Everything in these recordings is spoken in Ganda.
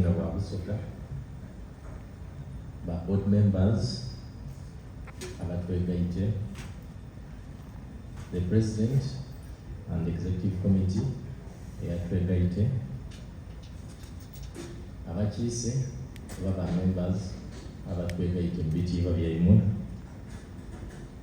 bwagenda bwa Busoga, ba board members abatwegaite, the president and the executive committee eyatwegaite, abakiise baba members abatwegaite mu bitiibwa byammwe,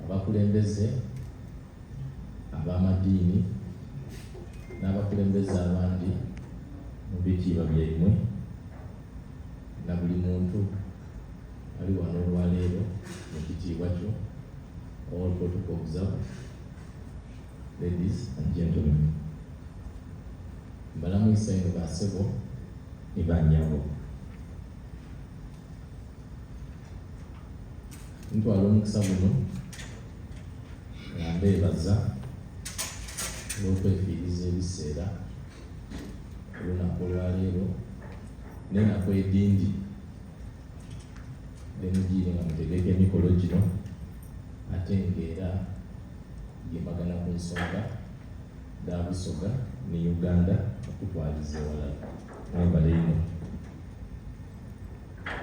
abakulembeze ab'amadiini n'abakulembeze abandi mu bitiibwa byammwe, na buli muntu ali wano olwaleero mu kitiibwa kyo. All protocol observed. Ladies and gentlemen, mbalamuisa eno bassebo ne bannyabo. Ntwala omukisa guno nga mbeebaza olw'okwefiiriza ebiseera olunaku olwaleero n'enaku edindi lemugiire nga mutegeka emikolo gino ate ng'era gemagana ku nsonga za Busoga ne Uganda okutwaliza ewalala. Mwebale ino.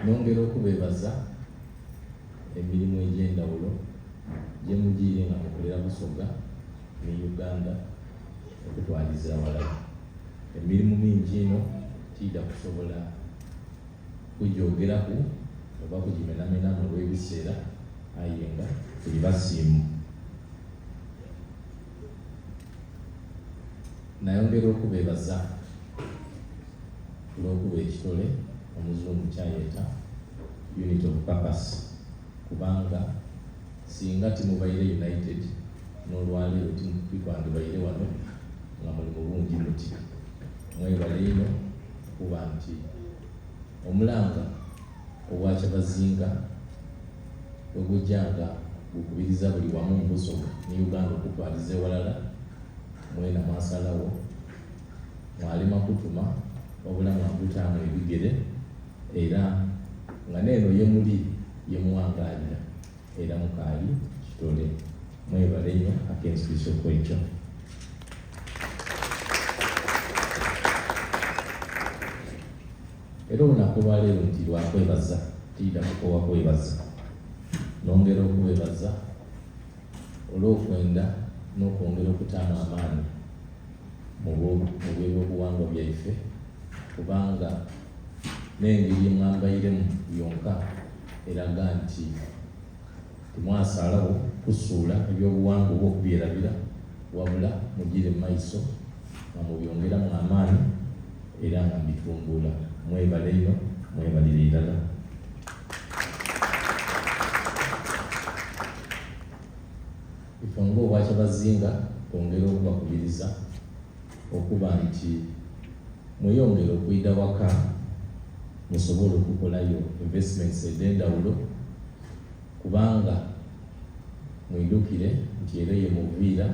Nongera okubeebaza emirimu egy'enjawulo gye mugiire nga mukolera Busoga ne Uganda okutwaliza ewalala. Emirimu mingi ino tidda kusobola kugyogerako oba kugimenamenamu olw'ebiseera, aye nga tuli basiimu. Nayongera okubeebaza olw'okuba ekitole omuzungu kyayeta unit of purpose, kubanga singa timubaire united n'olwaleero titwandibaire wano nga muli mu bungi muti. Mwebale ino okuba nti omulanga obwa Kyabazinga ogujjanga gukubiriza buli wamu mu Busoga ne Uganda okutwaliza ewalala, mwena mwasalawo mwalima kutuma wabula mwagutaamu ebigere, era nga neeno ye muli ye muwangaalira era mukaali kitole. Mwebale nnyo ak'ensikiso kwekyo. Era olunaku olwaleero nti lwakwebaza, tidda kukowa kwebaza. Nongera okubebaza olw'okwenda n'okwongera okutaama amaanyi mu byobuwangwa byaife, kubanga n'engeri mwambairemu yonka eraga nti timwasalawo kusuula ebyobuwangwa oba okubyerabira, wabula mugire mu maiso nga mubyongeramu amaanyi era nga mbitumbula. Mwebale ino, mwebalire irala. Ife ng'obwa Kyabazinga twongera okubakubiriza okuba nti mweyongere okuyita waka musobole okukolayo investments ed'endawulo, kubanga mwidukire nti era ye muviira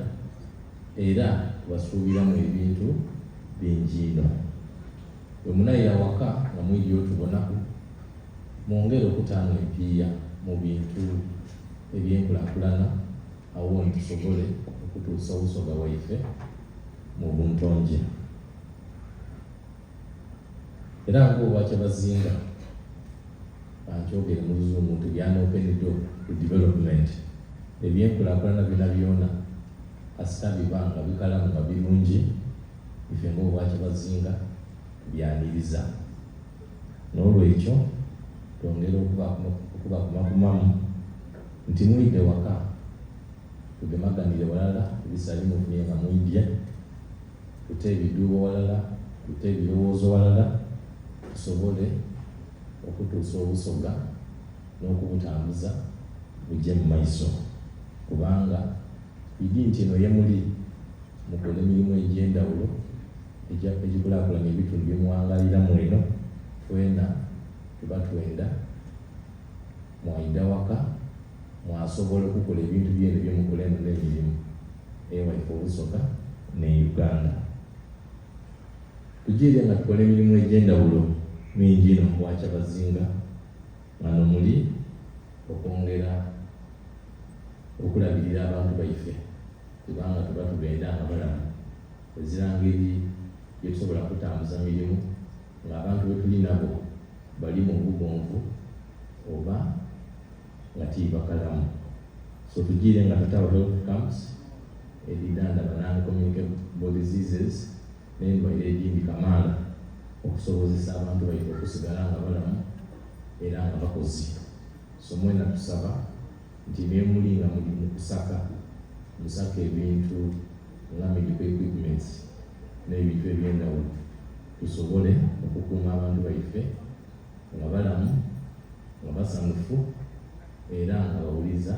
era tubasuubiramu ebintu bingi ino. Bwe munayira waka nga mwidyo tubonaku, mwongere okutaamu empiiya mu bintu eby'enkulaakulana awo tusobole okutuusa Busoga waife mu buntonje. Era ng'obwa Kyabazinga ankyogere mu Luzungu nti byana open door to development. Ebyenkulaakulana byonna byonna kasita biba nga bikalamu nga birungi, ife ng'obwa Kyabazinga byaniriza. N'olwekyo twongera okubakumakumamu nti mwidde waka tugemaganire walala, ebisali mufunye nga mwidye, tute ebiduubo walala, tute ebirowoozo walala, tusobole okutuusa Obusoga n'okubutambuza bujje mu maiso, kubanga idi nti eno ye muli mukola emirimu egy'endawulo egikulaakulanya ebitundu byemuwangalira mweno. Twena tuba twenda mwayida waka mwasobola okukola ebintu byenu byemukola eno n'emirimu ewaife Obusoga ne Uganda. Tugiire nga tukola emirimu egy'endawulo mingi ino mu bwa Kyabazinga, nga nomuli okwongera okulabirira abantu baife, kubanga tuba tugenda nga balamu ezira ngeri gyetusobola kutambuza mirimu ng'abantu be tuli nabo bali mu bugonvu oba nga tibakalamu. So tugire nga tutawa health camps ebidanda non-communicable diseases n'endwaire egindi kamaala okusobozesa abantu baife okusigala nga balamu era nga bakozi. So mwena tusaba nti nemuli nga muli mu musaka ebintu nga medical equipments n'ebintu ebyendawulo tusobole okukuuma abantu baife nga balamu nga basanufu era nga bawuliza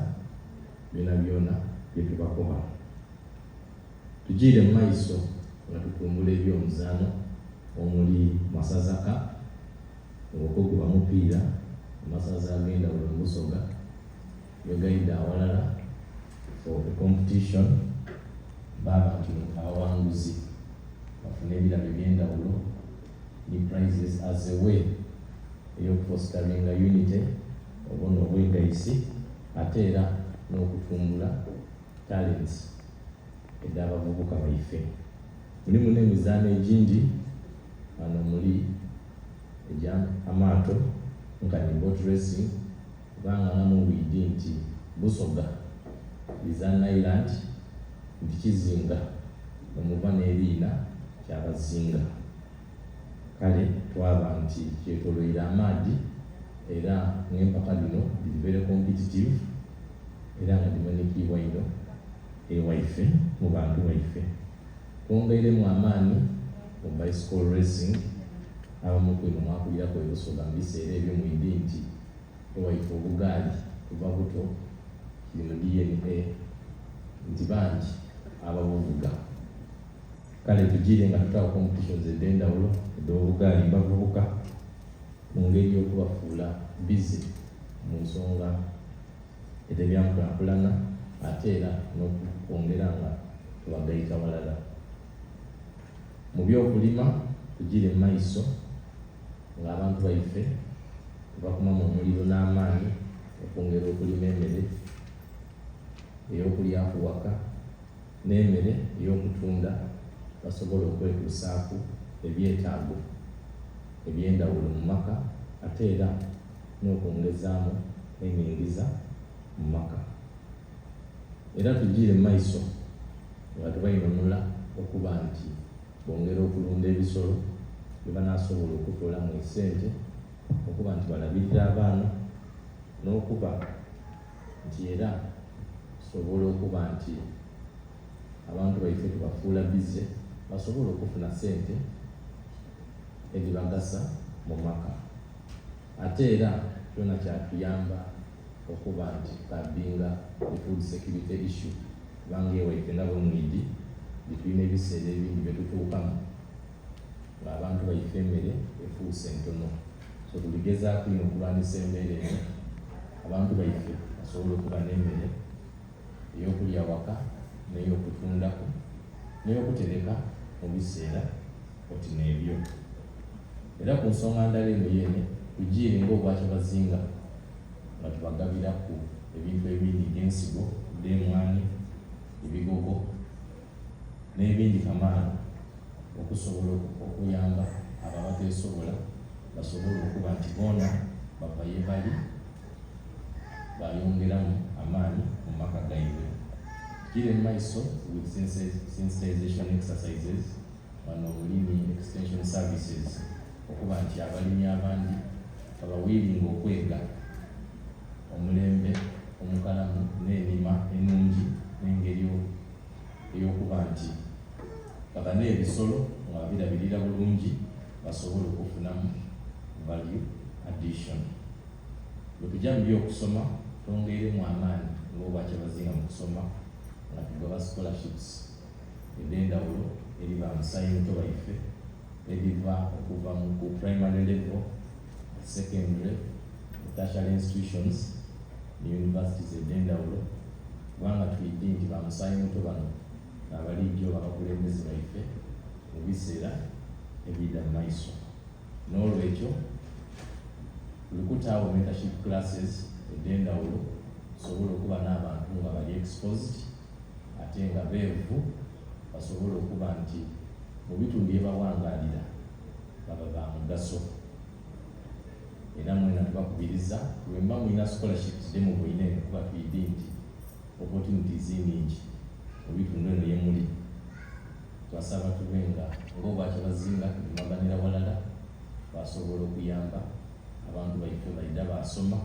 byona bye tubakoba. Tugire mu maiso nga tutumbula ebyomuzaano omuli masazaka ng'okuguba mupiira amasaza ag'endawulo mu Busoga begayidde awalala for the competition baba nti abawanguzi bafuna ebirabo ebyendawulo ne prizes as a way ey'okufosteringa unity obona obwegayisi ate era n'okutumbula talents ed'abavubuka baife. Mulimu n'emizaano egindi wano muli egy'amaato nga ne boat racing kubanga nga mubwidde nti Busoga Lizana Island nti kizinga omuva n'eriina kyabazinga. Kale twaba nti kyetoloire amaadhi era n'empaka dino biri very competitive era nga dimanyikibwa ino ewaife mu bantu baife. Twongeiremu amaanyi mu bicycle racing abamu kweno mwakulirako e Busoga mu biseera ebyo mwidde nti ewaife obugaali kuva buto kiri mu DNA nti bangi ababuvuga. Kale tugire nga tutawa competitions ed'endawulo ed'obugaali bavubuka mu ngeri y'okubafuula busy mu nsonga ez'ebyankulakulana ate era n'okwongera nga tubagayita walala. Mu by'okulima tugire mu maiso ng'abantu baife bakumamu omuliro n'amaanyi okwongera okulima emmere ey'okulya ku waka n'emmere ey'okutunda basobole okwetusaaku ebyetaago ebyendawulo mu maka ate era n'okwongezaamu enyingiza mu maka. Era tugire mu maiso nga tubainunula okuba nti bongera okulunda ebisolo bye banaasobola okutolamu esente okuba nti balabirira abaana n'okuba nti era tusobole okuba nti abantu baife tubafuula bize basobole okufuna sente ezibagasa mu maka. Ate era kyona kyatuyamba okuba nti tukabinga food security issue kubanga ewaife nga bwemwidi bitulina ebiseera ebindi byetutuukamu ng'abantu baife emmere efuuse ntono. So tuligezaako ino okulwanisa embeera eno abantu baife basobole okuba n'emmere ey'okulya waka n'ey'okutundako n'ey'okutereka mu biseera oti n'ebyo. Era ku nsonga ndala eno yene tugire ng'obwakyabazinga nga tubagabiraku ebintu ebindi by'ensigo by'emmwanyi ebigogo n'ebindi kamaala okusobola okuyamba ababateesobola basobole okuba nti boona bava ye bali bayongeramu amaanyi mu maka gaibwe. Tugire mu maiso with sensitization exercises wano obulimi extension services okuba nti abalimi abandi babawiringa okwega omulembe omukalamu n'enima ennungi n'engeri ey'okuba nti baba n'ebisolo nga babirabirira bulungi basobole okufunamu value addition. Bwe tujja mu by'okusoma twongeremu amaanyi ng'obwakyabazinga mu kusoma nga tugaba scholarships ed'endawulo eri bamusayi muto baife ediva okuva ku primary level, secondary, tertiary institutions ne universities ed'endawulo kubanga tuyidde nti bamusayi muto bano abalijjo abakulembeze baife mu biseera ebidda mu maiso. N'olwekyo tulikutaawo mentorship classes ed'endawulo tusobole okuba n'abantu nga bali exposed ate nga beevu basobole okuba nti mu bitundu bye bawangaalira baba ba mugaso era mwena tubakubiriza lwemba mulina scholarships demo bwine kuba tuyidde nti opportunities nnyingi mu bitundu eno ye muli twasaba tubenga ng'obwakyebazinga tumaganira walala basobola okuyamba abantu baife baida basoma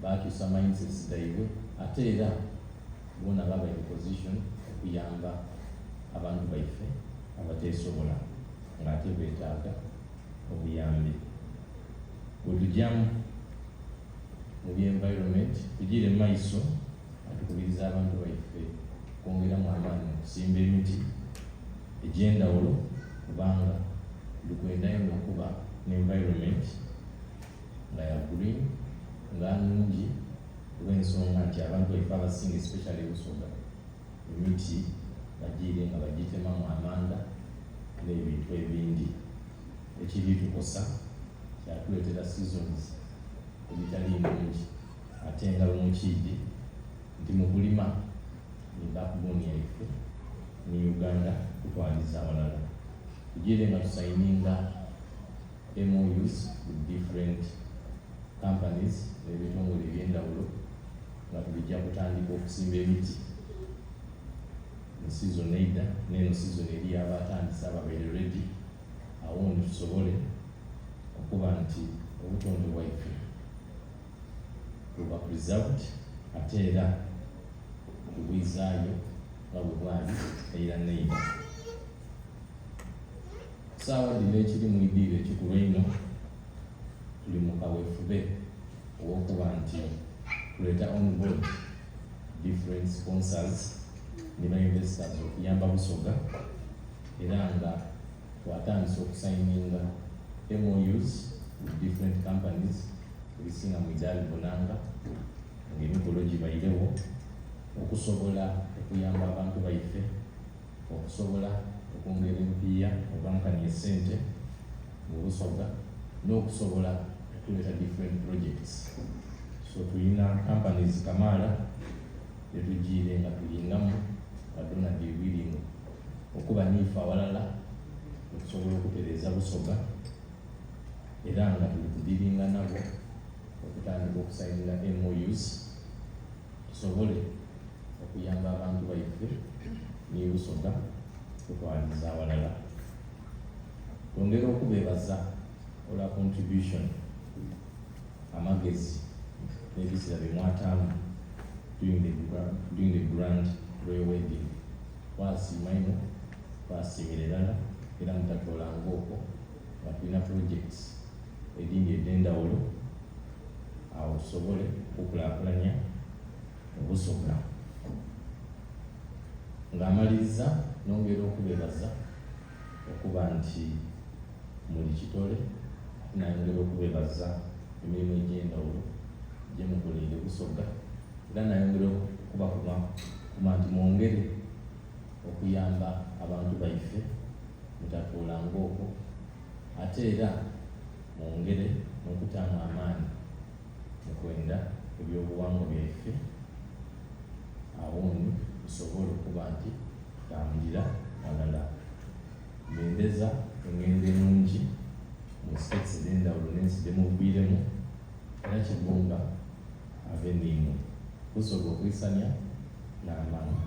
bakyusa mindsets zaibwe ate era bona baba in position okuyamba abantu baife abateesobola ng'ate beetaaga obuyambi. Bwe tujyamu mu by'environment tugire maiso atukubiriza abantu baife kwongeramu amaanyi okusimba emiti egy'endawulo kubanga tukwendayo okuba n'environment nga ya green nga nnungi olw'ensonga nti abantu baife abasinga especially Busoga emiti bagiire nga bagitemamu amanda n'ebintu ebindi ekiri tukosa kyatuleetera seasons ebitali nnungi ate nga lumukiidi nti mu kulima ni backbone yaife ne Uganda kutwaliza awalala tugire nga tusayininga MOUs with different companies n'ebitongole eby'endawulo nga tubijja kutandika okusimba emiti mu season eida n'eno season eri abatandisa babeere ready awundi tusobole okuba nti obutonde bwaife buba preserved ate era tubwizaayo nga bwe bwali eira neida. Saawa dino ekiri mu idiiro ekikulu eno tuli mu kaweefube ow'okuba nti tuleeta on board different sponsors ne ba-investors okuyamba Busoga era nga twatandisa okusayininga MOUs with different companies ebisinga mu idaali bonanga ng'emikolo gibairewo okusobola okuyamba abantu baife okusobola okwongera empiya obankani esente mu Busoga n'okusobola okuleeta different projects. So tulina companies kamaala etugiire nga tulingamu badona willing okuba niife awalala okusobola okutereeza Busoga era nga tuli kudiringa nabo okutandika okusayinira MOUs tusobole okuyamba abantu baife ne Busoga kutwaliza awalala. Twongera okubeebaza olwa contribution amagezi n'ebiseera bye mwataamu during the grand royal wedding. Twasiima ino twasiimira erala era mutatolanga okwo nga tulina projects edindi ed'endawulo awo tusobole okukulaakulanya Obusoga. Ng'amaliriza nongera okubeebaza okuba nti muli kitole nayongera okubeebaza emirimu egy'endawulo gye mukoleire Busoga era nayongera okubakuma nti mwongere okuyamba abantu baife mutatuulanga okwo ate era mwongere n'okutaamu amaanyi mu kwenda ebyobuwangwa byaife awundi tusobole okuba nti tutambulira walala. Ngendeza engendo ennungi mu states ez'endawulo n'ensi gye muviiremu era Kibunga ave n'imwe Busoga okuyisanya n'amaanyi.